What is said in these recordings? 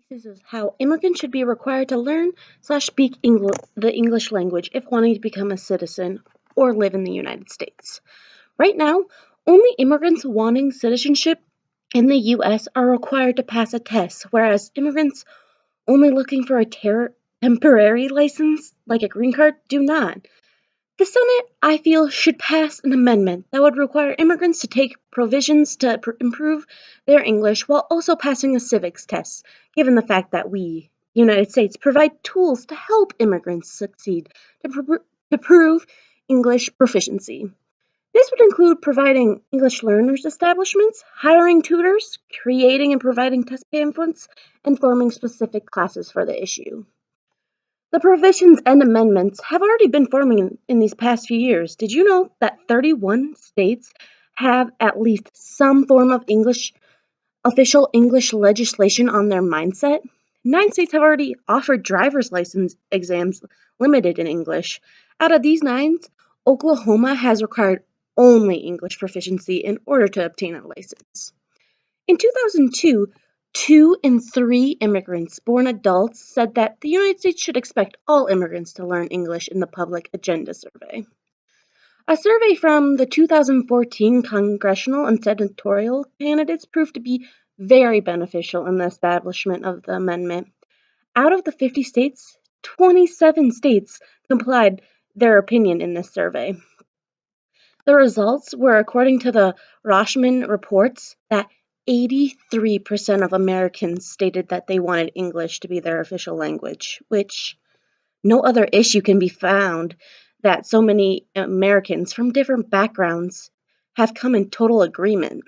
This is how immigrants should be required to learn/speak the English language if wanting to become a citizen or live in the United States. Right now, only immigrants wanting citizenship in the U.S. are required to pass a test, whereas immigrants only looking for a temporary license, like a green card, do not. The Senate, I feel, should pass an amendment that would require immigrants to take provisions to improve their English while also passing a civics test, given the fact that we, United States, provide tools to help immigrants succeed to prove English proficiency. This would include providing English learners establishments, hiring tutors, creating and providing test pamphlets, and forming specific classes for the issue. The provisions and amendments have already been forming in these past few years. Did you know that 31 states have at least some form of official English legislation on their mindset? 9 states have already offered driver's license exams limited in English. Out of these 9, Oklahoma has required only English proficiency in order to obtain a license. In 2002, 2 in 3 immigrants born adults said that the United States should expect all immigrants to learn English in the Public Agenda Survey. A survey from the 2014 congressional and senatorial candidates proved to be very beneficial in the establishment of the amendment. Out of the 50 states, 27 states complied their opinion in this survey. The results were, according to the Rashomon reports, that 83% of Americans stated that they wanted English to be their official language, which no other issue can be found that so many Americans from different backgrounds have come in total agreement.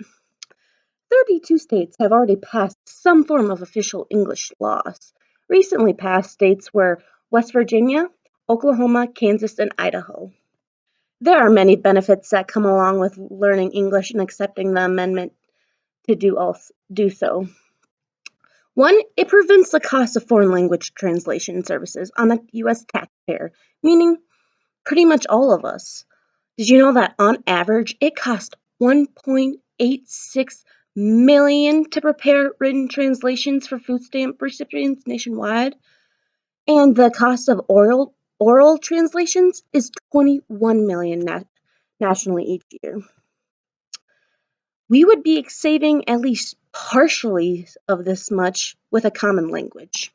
32 states have already passed some form of official English laws. Recently passed states were West Virginia, Oklahoma, Kansas, and Idaho. There are many benefits that come along with learning English and accepting the amendment to do so. One, it prevents the cost of foreign language translation services on the U.S. taxpayer, meaning pretty much all of us. Did you know that on average it costs $1.86 million to prepare written translations for food stamp recipients nationwide? And the cost of oral translations is $21 million nationally each year. We would be saving at least partially of this much with a common language.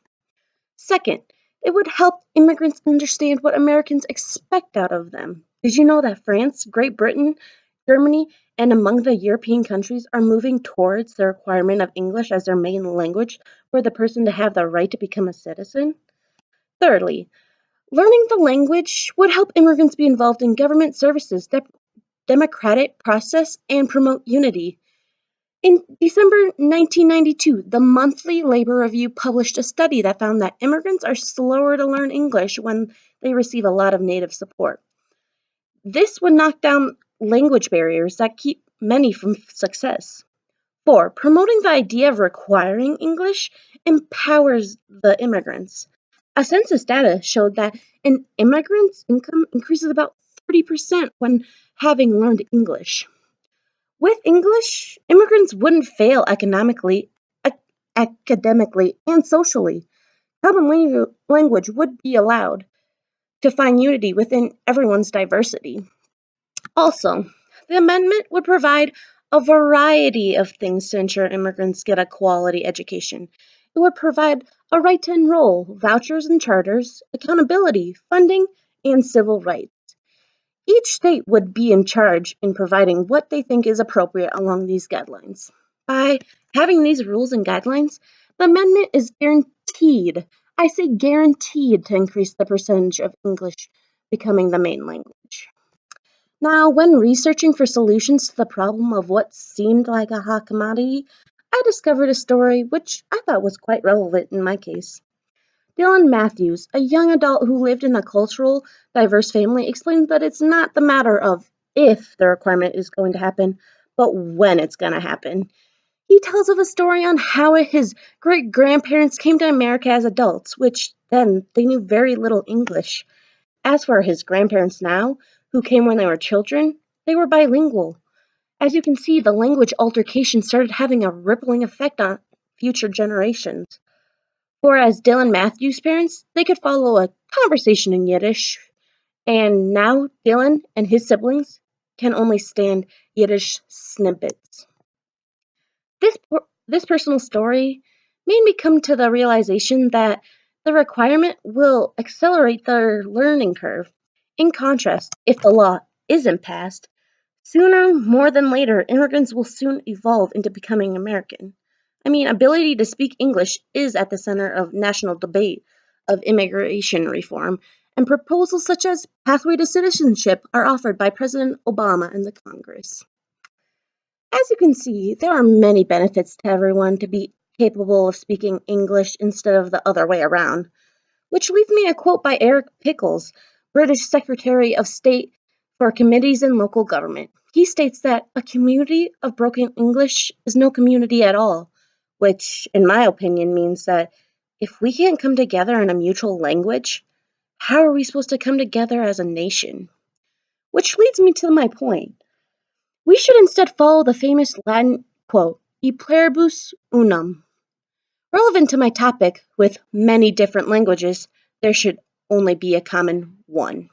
Second, it would help immigrants understand what Americans expect out of them. Did you know that France, Great Britain, Germany, and among the European countries are moving towards the requirement of English as their main language for the person to have the right to become a citizen? Thirdly, learning the language would help immigrants be involved in government services, democratic process, and promote unity. In December 1992, the Monthly Labor Review published a study that found that immigrants are slower to learn English when they receive a lot of native support. This would knock down language barriers that keep many from success. 4. Promoting the idea of requiring English empowers the immigrants. A census data showed that an immigrant's income increases about 30% when having learned English. With English, immigrants wouldn't fail economically, academically, and socially. Common language would be allowed to find unity within everyone's diversity. Also, the amendment would provide a variety of things to ensure immigrants get a quality education. It would provide a right to enroll, vouchers and charters, accountability, funding, and civil rights. Each state would be in charge in providing what they think is appropriate along these guidelines. By having these rules and guidelines, the amendment is guaranteed, I say guaranteed, to increase the percentage of English becoming the main language. Now, when researching for solutions to the problem of what seemed like a hot commodity, I discovered a story which I thought was quite relevant in my case. Dylan Matthews, a young adult who lived in a cultural, diverse family, explained that it's not the matter of if the requirement is going to happen, but when it's going to happen. He tells of a story on how his great-grandparents came to America as adults, which then they knew very little English. As for his grandparents now, who came when they were children, they were bilingual. As you can see, the language altercation started having a rippling effect on future generations. For as Dylan Matthews' parents, they could follow a conversation in Yiddish, and now Dylan and his siblings can only stand Yiddish snippets. This personal story made me come to the realization that the requirement will accelerate their learning curve. In contrast, if the law isn't passed, sooner more than later, immigrants will soon evolve into becoming American. I mean, ability to speak English is at the center of national debate of immigration reform, and proposals such as Pathway to Citizenship are offered by President Obama and the Congress. As you can see, there are many benefits to everyone to be capable of speaking English instead of the other way around. Which leads me a quote by Eric Pickles, British Secretary of State for Committees and Local Government. He states that a community of broken English is no community at all, which, in my opinion, means that if we can't come together in a mutual language, how are we supposed to come together as a nation? Which leads me to my point. We should instead follow the famous Latin quote, E pluribus unum. Relevant to my topic, with many different languages, there should only be a common one.